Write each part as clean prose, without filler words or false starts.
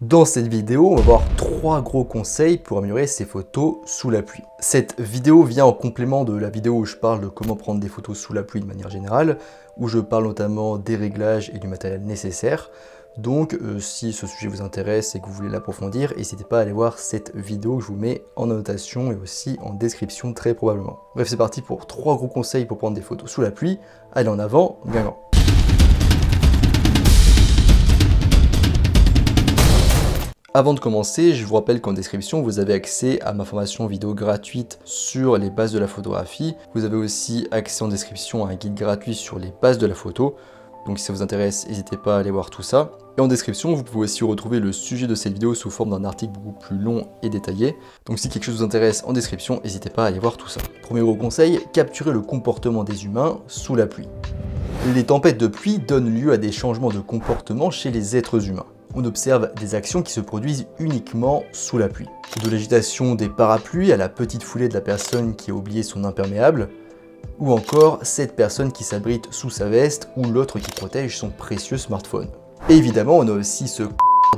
Dans cette vidéo, on va voir 3 gros conseils pour améliorer ses photos sous la pluie. Cette vidéo vient en complément de la vidéo où je parle de comment prendre des photos sous la pluie de manière générale, où je parle notamment des réglages et du matériel nécessaire. Donc si ce sujet vous intéresse et que vous voulez l'approfondir, n'hésitez pas à aller voir cette vidéo que je vous mets en annotation et aussi en description très probablement. Bref, c'est parti pour 3 gros conseils pour prendre des photos sous la pluie. Allez en avant, Guingamp. Avant de commencer, je vous rappelle qu'en description, vous avez accès à ma formation vidéo gratuite sur les bases de la photographie. Vous avez aussi accès en description à un guide gratuit sur les bases de la photo. Donc si ça vous intéresse, n'hésitez pas à aller voir tout ça. Et en description, vous pouvez aussi retrouver le sujet de cette vidéo sous forme d'un article beaucoup plus long et détaillé. Donc si quelque chose vous intéresse en description, n'hésitez pas à aller voir tout ça. Premier gros conseil, capturer le comportement des humains sous la pluie. Les tempêtes de pluie donnent lieu à des changements de comportement chez les êtres humains. On observe des actions qui se produisent uniquement sous la pluie. De l'agitation des parapluies à la petite foulée de la personne qui a oublié son imperméable, ou encore cette personne qui s'abrite sous sa veste ou l'autre qui protège son précieux smartphone. Et évidemment, on a aussi ce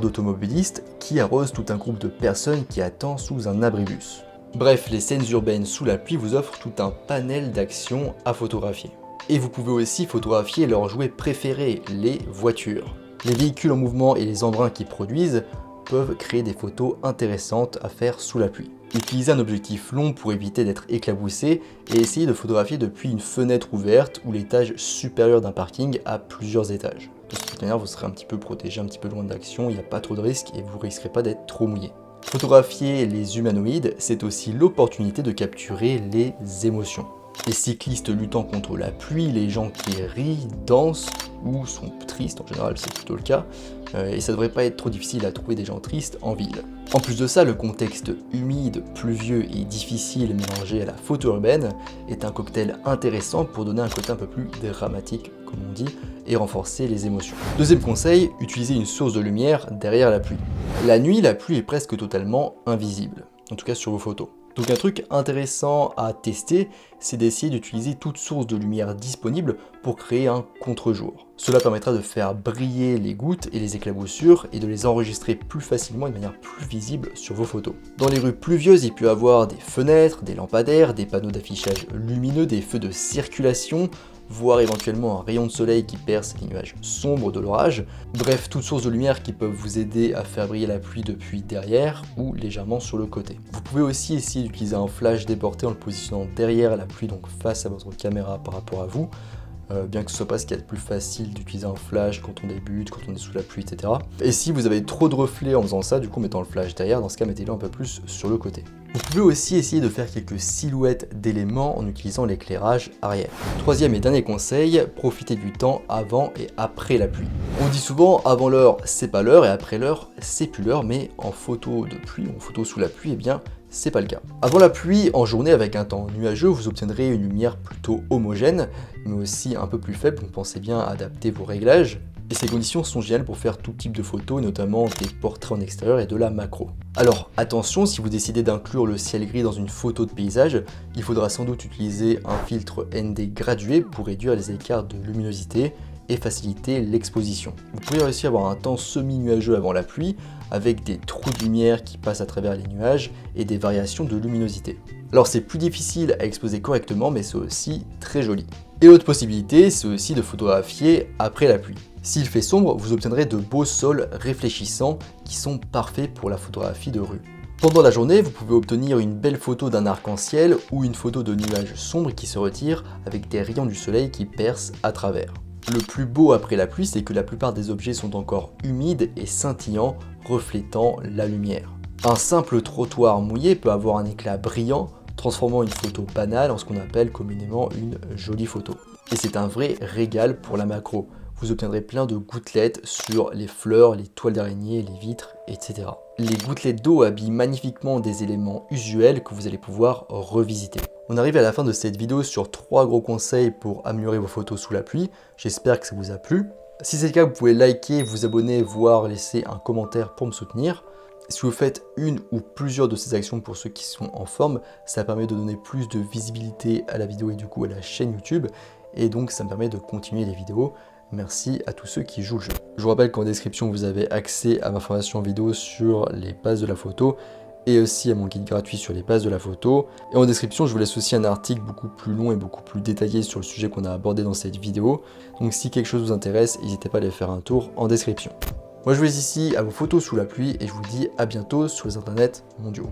d'automobiliste qui arrose tout un groupe de personnes qui attend sous un abribus. Bref, les scènes urbaines sous la pluie vous offrent tout un panel d'actions à photographier. Et vous pouvez aussi photographier leurs jouets préférés, les voitures. Les véhicules en mouvement et les embruns qu'ils produisent peuvent créer des photos intéressantes à faire sous la pluie. Utilisez un objectif long pour éviter d'être éclaboussé et essayez de photographier depuis une fenêtre ouverte ou l'étage supérieur d'un parking à plusieurs étages. De cette manière, vous serez un petit peu protégé, un petit peu loin de l'action, il n'y a pas trop de risques et vous ne risquerez pas d'être trop mouillé. Photographier les humanoïdes, c'est aussi l'opportunité de capturer les émotions. Les cyclistes luttant contre la pluie, les gens qui rient, dansent ou sont tristes, en général c'est plutôt le cas, et ça devrait pas être trop difficile à trouver des gens tristes en ville. En plus de ça, le contexte humide, pluvieux et difficile mélangé à la photo urbaine est un cocktail intéressant pour donner un côté un peu plus dramatique, comme on dit, et renforcer les émotions. Deuxième conseil, utilisez une source de lumière derrière la pluie. La nuit, la pluie est presque totalement invisible, en tout cas sur vos photos. Donc un truc intéressant à tester, c'est d'essayer d'utiliser toute source de lumière disponible pour créer un contre-jour. Cela permettra de faire briller les gouttes et les éclaboussures et de les enregistrer plus facilement et de manière plus visible sur vos photos. Dans les rues pluvieuses, il peut y avoir des fenêtres, des lampadaires, des panneaux d'affichage lumineux, des feux de circulation, voire éventuellement un rayon de soleil qui perce les nuages sombres de l'orage. Bref, toutes sources de lumière qui peuvent vous aider à faire briller la pluie depuis derrière ou légèrement sur le côté. Vous pouvez aussi essayer d'utiliser un flash déporté en le positionnant derrière la pluie, donc face à votre caméra par rapport à vous. Bien que ce soit pas ce qu'il y a de plus facile d'utiliser un flash quand on débute, quand on est sous la pluie, etc. Et si vous avez trop de reflets en faisant ça, du coup en mettant le flash derrière, dans ce cas mettez-le un peu plus sur le côté. Vous pouvez aussi essayer de faire quelques silhouettes d'éléments en utilisant l'éclairage arrière. Troisième et dernier conseil, profitez du temps avant et après la pluie. On dit souvent avant l'heure c'est pas l'heure et après l'heure c'est plus l'heure, mais en photo de pluie, en photo sous la pluie, eh bien c'est pas le cas. Avant la pluie, en journée avec un temps nuageux, vous obtiendrez une lumière plutôt homogène, mais aussi un peu plus faible, donc pensez bien à adapter vos réglages. Et ces conditions sont géniales pour faire tout type de photos, notamment des portraits en extérieur et de la macro. Alors attention, si vous décidez d'inclure le ciel gris dans une photo de paysage, il faudra sans doute utiliser un filtre ND gradué pour réduire les écarts de luminosité et faciliter l'exposition. Vous pourriez aussi avoir un temps semi-nuageux avant la pluie, avec des trous de lumière qui passent à travers les nuages et des variations de luminosité. Alors c'est plus difficile à exposer correctement, mais c'est aussi très joli. Et l'autre possibilité, c'est aussi de photographier après la pluie. S'il fait sombre, vous obtiendrez de beaux sols réfléchissants qui sont parfaits pour la photographie de rue. Pendant la journée, vous pouvez obtenir une belle photo d'un arc-en-ciel ou une photo de nuages sombres qui se retirent avec des rayons du soleil qui percent à travers. Le plus beau après la pluie, c'est que la plupart des objets sont encore humides et scintillants, reflétant la lumière. Un simple trottoir mouillé peut avoir un éclat brillant, transformant une photo banale en ce qu'on appelle communément une jolie photo. Et c'est un vrai régal pour la macro. Vous obtiendrez plein de gouttelettes sur les fleurs, les toiles d'araignée, les vitres, etc. Les gouttelettes d'eau habillent magnifiquement des éléments usuels que vous allez pouvoir revisiter. On arrive à la fin de cette vidéo sur 3 gros conseils pour améliorer vos photos sous la pluie. J'espère que ça vous a plu. Si c'est le cas, vous pouvez liker, vous abonner, voire laisser un commentaire pour me soutenir. Si vous faites une ou plusieurs de ces actions pour ceux qui sont en forme, ça permet de donner plus de visibilité à la vidéo et du coup à la chaîne YouTube. Et donc ça me permet de continuer les vidéos. Merci à tous ceux qui jouent le jeu. Je vous rappelle qu'en description, vous avez accès à ma formation vidéo sur les bases de la photo et aussi à mon guide gratuit sur les bases de la photo. Et en description, je vous laisse aussi un article beaucoup plus long et beaucoup plus détaillé sur le sujet qu'on a abordé dans cette vidéo. Donc si quelque chose vous intéresse, n'hésitez pas à aller faire un tour en description. Moi je vous laisse ici à vos photos sous la pluie et je vous dis à bientôt sur les internets mondiaux.